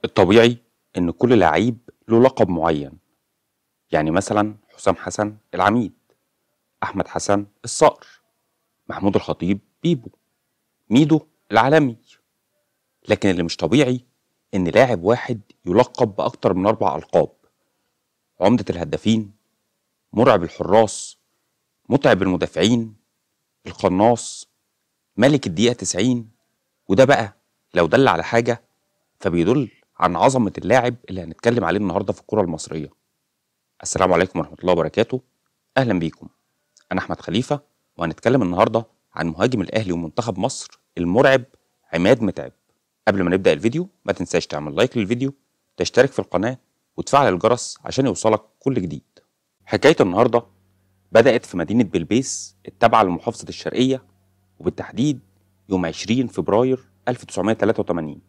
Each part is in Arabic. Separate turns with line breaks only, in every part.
الطبيعي إن كل لعيب له لقب معين. يعني مثلا حسام حسن العميد، أحمد حسن الصقر، محمود الخطيب بيبو، ميدو العالمي. لكن اللي مش طبيعي إن لاعب واحد يلقب بأكتر من 4 ألقاب: عمدة الهدافين، مرعب الحراس، متعب المدافعين، القناص، ملك الدقيقة 90. وده بقى لو دل على حاجة فبيدل عن عظمة اللاعب اللي هنتكلم عليه النهاردة في الكرة المصرية. السلام عليكم ورحمة الله وبركاته. أهلا بيكم. أنا أحمد خليفة، وهنتكلم النهاردة عن مهاجم الأهلي ومنتخب مصر المرعب عماد متعب. قبل ما نبدأ الفيديو ما تنساش تعمل لايك للفيديو، تشترك في القناة، وتفعل الجرس عشان يوصلك كل جديد. حكاية النهاردة بدأت في مدينة بلبيس التابعة لمحافظة الشرقية، وبالتحديد يوم 20 فبراير 1983،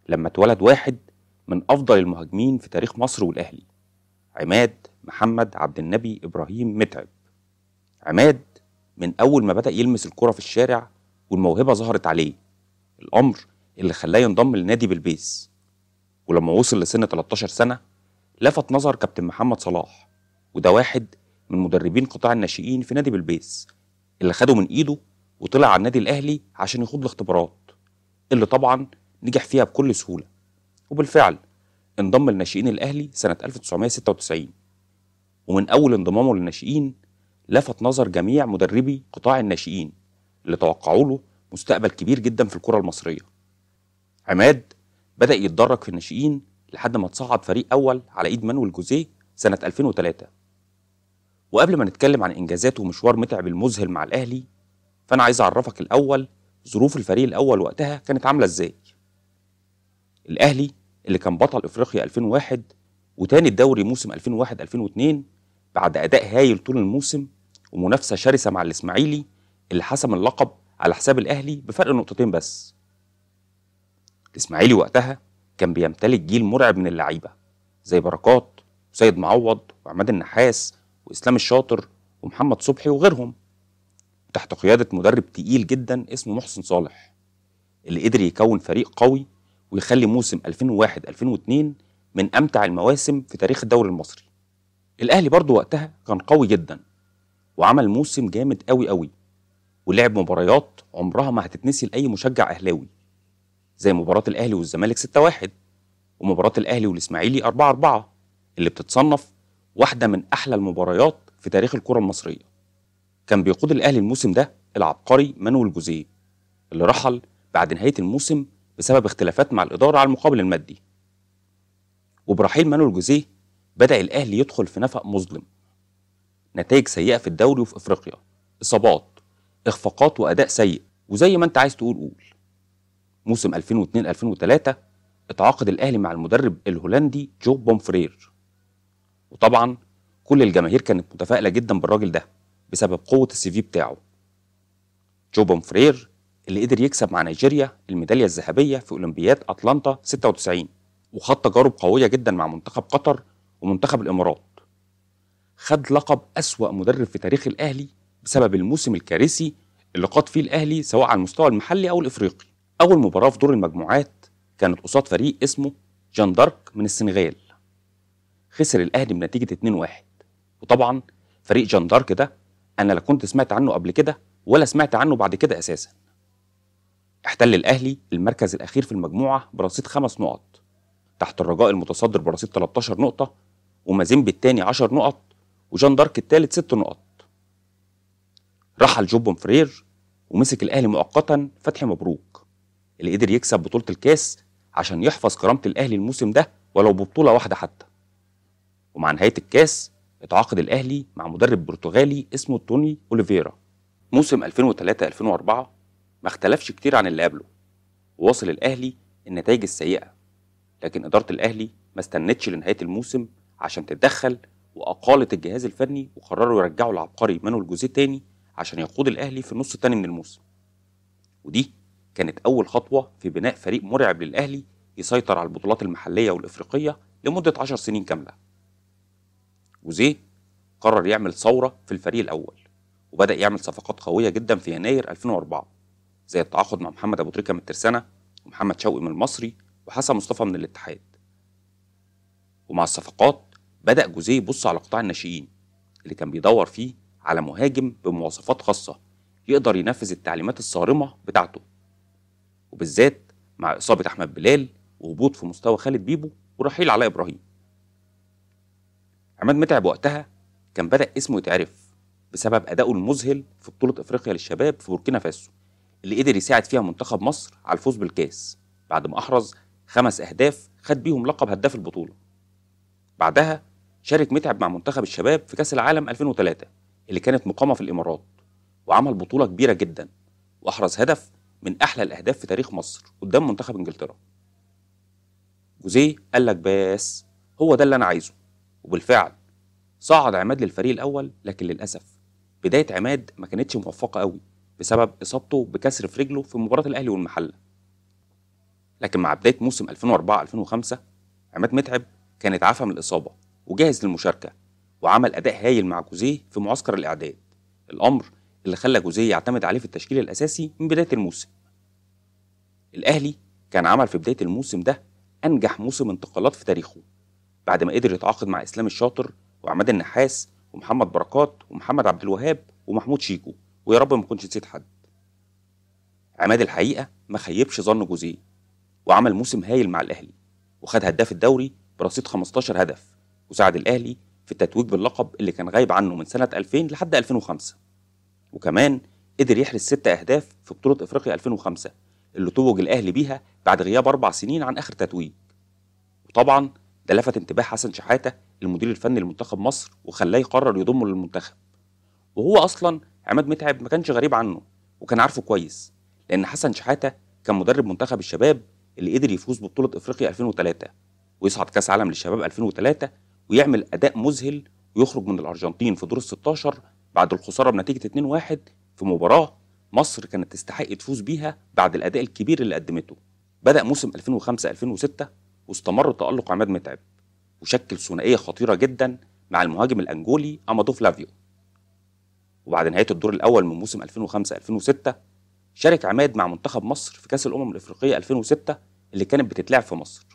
لما اتولد واحد من أفضل المهاجمين في تاريخ مصر والأهلي: عماد محمد عبد النبي إبراهيم متعب. عماد من أول ما بدأ يلمس الكرة في الشارع والموهبة ظهرت عليه، الأمر اللي خلاه ينضم لنادي بلبيس. ولما وصل لسن 13 سنة لفت نظر كابتن محمد صلاح، وده واحد من مدربين قطاع الناشئين في نادي بلبيس، اللي خده من إيده وطلع على النادي الأهلي عشان يخوض الاختبارات، اللي طبعا نجح فيها بكل سهولة. وبالفعل انضم لناشئين الأهلي سنة 1996، ومن أول انضمامه للناشئين لفت نظر جميع مدربي قطاع الناشئين اللي توقعوا له مستقبل كبير جدا في الكرة المصرية. عماد بدأ يتدرج في الناشئين لحد ما تصعد فريق أول على إيد مانويل جوزيه سنة 2003. وقبل ما نتكلم عن إنجازاته ومشوار متعب المذهل مع الأهلي، فأنا عايز أعرفك الأول ظروف الفريق الأول وقتها كانت عاملة إزاي. الأهلي اللي كان بطل إفريقيا 2001 وتاني الدوري موسم 2001-2002 بعد أداء هايل طول الموسم ومنافسة شرسة مع الإسماعيلي اللي حسم اللقب على حساب الأهلي بفرق نقطتين بس. الإسماعيلي وقتها كان بيمتلك جيل مرعب من اللعيبة زي بركات وسيد معوض وعماد النحاس وإسلام الشاطر ومحمد صبحي وغيرهم، تحت قيادة مدرب تقيل جدا اسمه محسن صالح، اللي قدر يكون فريق قوي ويخلي موسم 2001-2002 من أمتع المواسم في تاريخ الدوري المصري. الأهلي برضو وقتها كان قوي جدا وعمل موسم جامد قوي قوي، ولعب مباريات عمرها ما هتتنسي لأي مشجع أهلاوي، زي مباراة الأهلي والزمالك 6-1، ومباراة الأهلي والإسماعيلي 4-4، اللي بتتصنف واحدة من أحلى المباريات في تاريخ الكرة المصرية. كان بيقود الأهلي الموسم ده العبقري مانويل جوزيه، اللي رحل بعد نهاية الموسم بسبب اختلافات مع الإدارة على المقابل المادي. وبرحيل مانويل جوزيه بدأ الأهلي يدخل في نفق مظلم: نتائج سيئة في الدوري وفي أفريقيا، إصابات، إخفاقات، وأداء سيء، وزي ما أنت عايز تقول قول. موسم 2002-2003 اتعاقد الأهلي مع المدرب الهولندي جو بومفرير، وطبعا كل الجماهير كانت متفائلة جدا بالراجل ده بسبب قوة السي في بتاعه. جو بومفرير اللي قدر يكسب مع نيجيريا الميدالية الذهبية في أولمبياد أتلانتا 96، وخد تجارب قوية جدا مع منتخب قطر ومنتخب الإمارات. خد لقب أسوأ مدرب في تاريخ الأهلي بسبب الموسم الكارثي اللي قاد فيه الأهلي سواء على المستوى المحلي أو الإفريقي. أول مباراة في دور المجموعات كانت قصاد فريق اسمه جان دارك من السنغال. خسر الأهلي بنتيجة 2-1، وطبعا فريق جان دارك ده أنا لا كنت سمعت عنه قبل كده ولا سمعت عنه بعد كده أساسا. احتل الأهلي المركز الأخير في المجموعة برصيد 5 نقط، تحت الرجاء المتصدر برصيد 13 نقطة، ومازيمبي الثاني 10 نقط، وجان دارك الثالث 6 نقط. رحل جو بومفرير ومسك الأهلي مؤقتا فتحي مبروك، اللي قدر يكسب بطولة الكاس عشان يحفظ كرامة الأهلي الموسم ده ولو ببطولة واحدة حتى. ومع نهاية الكاس اتعاقد الأهلي مع مدرب برتغالي اسمه توني أوليفيرا. موسم 2003-2004 ما اختلفش كتير عن اللي قبله، وواصل الأهلي النتائج السيئة، لكن إدارة الأهلي ما استنتش لنهاية الموسم عشان تتدخل، وأقالت الجهاز الفني وقرروا يرجعوا العبقري مانويل جوزيه تاني عشان يقود الأهلي في النص التاني من الموسم. ودي كانت أول خطوة في بناء فريق مرعب للأهلي يسيطر على البطولات المحلية والإفريقية لمدة 10 سنين كاملة. جوزيه قرر يعمل ثورة في الفريق الأول، وبدأ يعمل صفقات قوية جدا في يناير 2004، زي التعاقد مع محمد أبو تريكة من الترسانة ومحمد شوقي من المصري وحسن مصطفى من الاتحاد. ومع الصفقات بدأ جوزيه يبص على قطاع الناشئين اللي كان بيدور فيه على مهاجم بمواصفات خاصة يقدر ينفذ التعليمات الصارمة بتاعته، وبالذات مع إصابة أحمد بلال وهبوط في مستوى خالد بيبو ورحيل علاء إبراهيم. عماد متعب وقتها كان بدأ اسمه يتعرف بسبب أدائه المذهل في بطولة إفريقيا للشباب في بوركينا فاسو اللي قدر يساعد فيها منتخب مصر على الفوز بالكاس بعد ما أحرز 5 أهداف خد بيهم لقب هداف البطولة. بعدها شارك متعب مع منتخب الشباب في كأس العالم 2003 اللي كانت مقامة في الإمارات، وعمل بطولة كبيرة جدا وأحرز هدف من أحلى الأهداف في تاريخ مصر قدام منتخب إنجلترا. جوزيه قال لك بس هو ده اللي أنا عايزه، وبالفعل صعد عماد للفريق الأول. لكن للأسف بداية عماد ما كانتش موفقة قوي بسبب إصابته بكسر في رجله في مباراة الأهلي والمحلة. لكن مع بداية موسم 2004-2005 عماد متعب كان اتعافى من الإصابة وجاهز للمشاركة، وعمل أداء هايل مع جوزيه في معسكر الإعداد، الأمر اللي خلى جوزيه يعتمد عليه في التشكيل الأساسي من بداية الموسم. الأهلي كان عمل في بداية الموسم ده أنجح موسم انتقالات في تاريخه بعد ما قدر يتعاقد مع إسلام الشاطر وعماد النحاس ومحمد بركات ومحمد عبد الوهاب ومحمود شيكو، ويا رب ما كنتش نسيت حد. عماد الحقيقة ما خيبش ظن جوزيه وعمل موسم هايل مع الأهلي، وخد هداف الدوري برصيد 15 هدف، وساعد الأهلي في التتويج باللقب اللي كان غايب عنه من سنة 2000 لحد 2005. وكمان قدر يحرز 6 أهداف في بطولة إفريقيا 2005 اللي توج الأهلي بيها بعد غياب 4 سنين عن آخر تتويج. وطبعا ده لفت انتباه حسن شحاتة المدير الفني لمنتخب مصر وخلاه يقرر يضمه للمنتخب. وهو أصلا عماد متعب ما كانش غريب عنه وكان عارفه كويس، لأن حسن شحاتة كان مدرب منتخب الشباب اللي قدر يفوز ببطولة إفريقيا 2003 ويصعد كأس عالم للشباب 2003 ويعمل أداء مذهل ويخرج من الأرجنتين في دور ال16 بعد الخسارة بنتيجة 2-1 في مباراة مصر كانت تستحق تفوز بيها بعد الأداء الكبير اللي قدمته. بدأ موسم 2005-2006 واستمر تألق عماد متعب وشكل ثنائية خطيرة جدا مع المهاجم الأنجولي أمادو فلافيو. وبعد نهاية الدور الأول من موسم 2005-2006 شارك عماد مع منتخب مصر في كأس الأمم الإفريقية 2006 اللي كانت بتتلعب في مصر،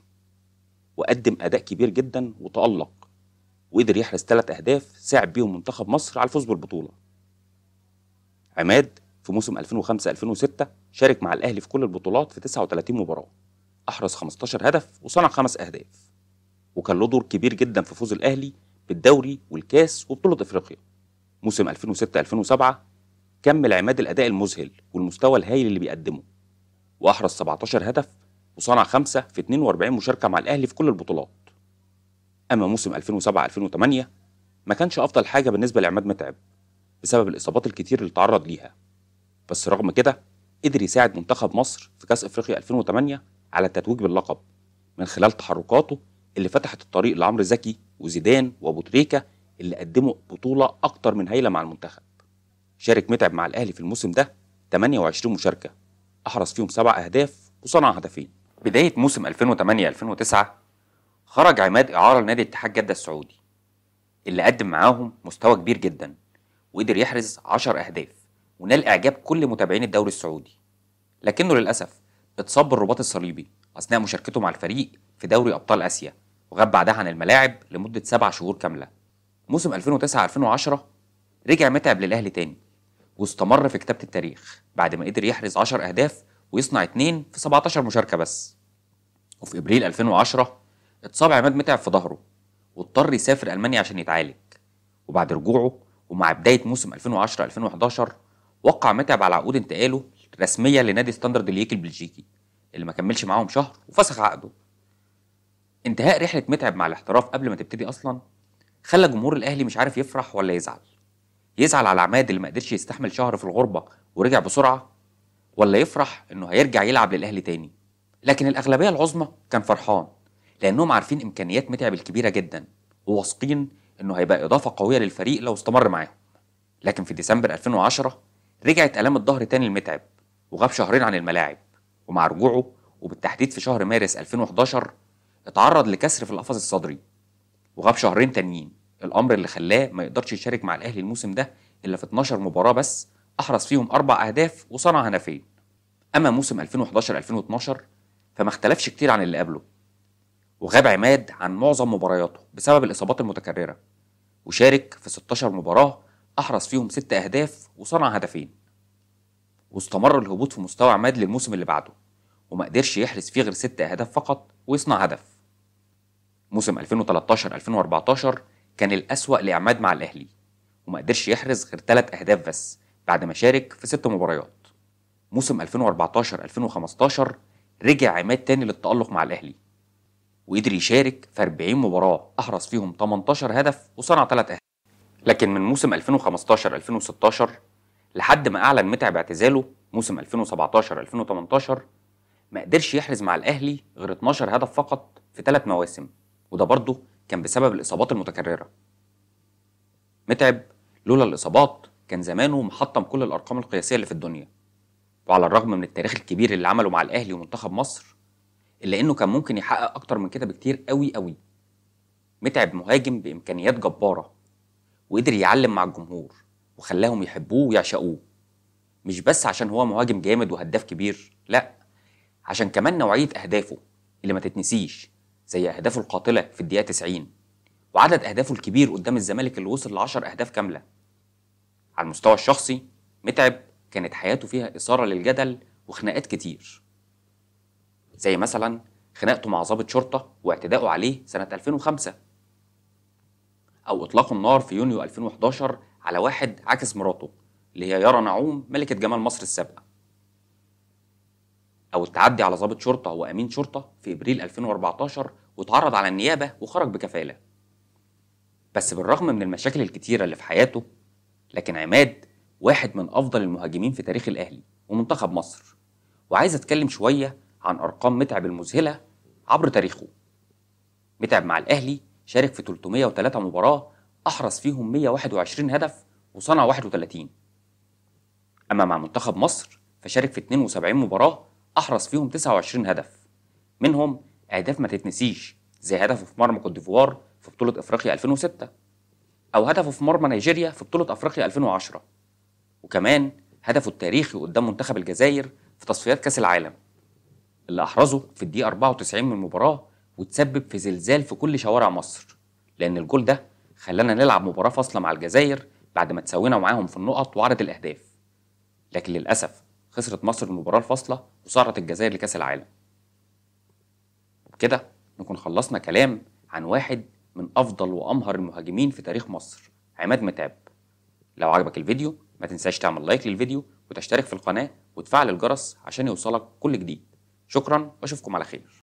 وقدم أداء كبير جدا وتألق وقدر يحرز 3 أهداف ساعد بيهم منتخب مصر على الفوز بالبطولة. عماد في موسم 2005-2006 شارك مع الأهلي في كل البطولات في 39 مباراة، أحرز 15 هدف وصنع 5 أهداف، وكان له دور كبير جدا في فوز الأهلي بالدوري والكاس وبطولة إفريقيا. موسم 2006-2007 كمل عماد الأداء المذهل والمستوى الهائل اللي بيقدمه، وأحرز 17 هدف وصنع 5 في 42 مشاركة مع الأهلي في كل البطولات. أما موسم 2007-2008 ما كانش أفضل حاجة بالنسبة لعماد متعب بسبب الإصابات الكتير اللي تعرض ليها، بس رغم كده قدر يساعد منتخب مصر في كأس إفريقيا 2008 على التتويج باللقب من خلال تحركاته اللي فتحت الطريق لعمرو زكي وزيدان وأبو تريكة اللي قدموا بطولة أكتر من هايلة مع المنتخب. شارك متعب مع الأهلي في الموسم ده 28 مشاركة، أحرز فيهم 7 أهداف وصنع هدفين. بداية موسم 2008-2009 خرج عماد إعارة لنادي اتحاد جدة السعودي اللي قدم معاهم مستوى كبير جدا وقدر يحرز 10 أهداف ونال إعجاب كل متابعين الدوري السعودي، لكنه للأسف اتصاب بالرباط الصليبي أثناء مشاركته مع الفريق في دوري أبطال آسيا وغاب بعدها عن الملاعب لمدة 7 شهور كاملة. موسم 2009-2010 رجع متعب للأهلي تاني واستمر في كتابة التاريخ بعد ما قدر يحرز 10 أهداف ويصنع 2 في 17 مشاركة بس. وفي إبريل 2010 اتصاب عماد متعب في ظهره واضطر يسافر ألمانيا عشان يتعالج، وبعد رجوعه ومع بداية موسم 2010-2011 وقع متعب على عقود انتقاله رسمية لنادي ستاندرد لييك البلجيكي اللي ما كملش معاهم شهر وفسخ عقده. انتهاء رحلة متعب مع الاحتراف قبل ما تبتدي أصلا خلى جمهور الأهلي مش عارف يفرح ولا يزعل على عماد اللي ما قدرش يستحمل شهر في الغربة ورجع بسرعة، ولا يفرح انه هيرجع يلعب للأهلي تاني. لكن الأغلبية العظمى كان فرحان لأنهم عارفين إمكانيات متعب الكبيرة جدا وواثقين انه هيبقى إضافة قوية للفريق لو استمر معاهم. لكن في ديسمبر 2010 رجعت آلام الظهر تاني لمتعب وغاب شهرين عن الملاعب، ومع رجوعه وبالتحديد في شهر مارس 2011 اتعرض لكسر في القفص الصدري وغاب شهرين تانيين، الأمر اللي خلاه ما يقدرش يشارك مع الأهلي الموسم ده إلا في 12 مباراة بس أحرز فيهم 4 أهداف وصنع هدفين. أما موسم 2011-2012 فما اختلفش كتير عن اللي قبله، وغاب عماد عن معظم مبارياته بسبب الإصابات المتكررة، وشارك في 16 مباراة أحرز فيهم 6 أهداف وصنع هدفين. واستمر الهبوط في مستوى عماد للموسم اللي بعده، وما قدرش يحرز فيه غير 6 أهداف فقط ويصنع هدف. موسم 2013-2014 كان الأسوأ لعماد مع الأهلي، وما قدرش يحرز غير 3 أهداف بس بعد ما شارك في 6 مباريات. موسم 2014-2015 رجع عماد تاني للتألق مع الأهلي، وقدر يشارك في 40 مباراة أحرز فيهم 18 هدف وصنع 3 أهداف. لكن من موسم 2015-2016 لحد ما أعلن متعب اعتزاله موسم 2017-2018 ما قدرش يحرز مع الأهلي غير 12 هدف فقط في 3 مواسم، وده برضه كان بسبب الإصابات المتكررة. متعب لولا الإصابات كان زمانه محطم كل الأرقام القياسية اللي في الدنيا، وعلى الرغم من التاريخ الكبير اللي عمله مع الأهلي ومنتخب مصر إلا إنه كان ممكن يحقق أكتر من كده بكتير قوي قوي. متعب مهاجم بإمكانيات جبارة، وقدر يعلم مع الجمهور وخلاهم يحبوه ويعشقوه، مش بس عشان هو مهاجم جامد وهداف كبير، لأ، عشان كمان نوعية أهدافه اللي ما تتنسيش، زي أهدافه القاتلة في الدقيقة 90 وعدد أهدافه الكبير قدام الزمالك اللي وصل ل10 أهداف كاملة. على المستوى الشخصي متعب كانت حياته فيها إثارة للجدل وخناقات كتير، زي مثلا خناقته مع ضابط شرطة واعتداؤه عليه سنة 2005، أو إطلاق النار في يونيو 2011 على واحد عاكس مراته اللي هي يارا نعوم ملكة جمال مصر السابقة، أو التعدي على ضابط شرطة وأمين شرطة في إبريل 2014 واتعرض على النيابة وخرج بكفالة. بس بالرغم من المشاكل الكتيرة اللي في حياته، لكن عماد واحد من أفضل المهاجمين في تاريخ الأهلي ومنتخب مصر. وعايز أتكلم شوية عن أرقام متعب المذهلة عبر تاريخه. متعب مع الأهلي شارك في 303 مباراة أحرز فيهم 121 هدف وصنع 31. أما مع منتخب مصر فشارك في 72 مباراة أحرز فيهم 29 هدف، منهم أهداف ما تتنسيش زي هدفه في مرمى كوت ديفوار في بطولة أفريقيا 2006، أو هدفه في مرمى نيجيريا في بطولة أفريقيا 2010، وكمان هدفه التاريخي قدام منتخب الجزائر في تصفيات كأس العالم اللي أحرزه في الدقيقة 94 من المباراة وتسبب في زلزال في كل شوارع مصر، لأن الجول ده خلانا نلعب مباراة فاصلة مع الجزائر بعد ما تساوينا معاهم في النقط وعدد الأهداف. لكن للأسف خسرت مصر المباراة الفاصلة وصعدت الجزائر لكأس العالم. وبكده نكون خلصنا كلام عن واحد من أفضل وأمهر المهاجمين في تاريخ مصر، عماد متعب. لو عجبك الفيديو ما تنساش تعمل لايك للفيديو وتشترك في القناة وتفعل الجرس عشان يوصلك كل جديد. شكرا واشوفكم على خير.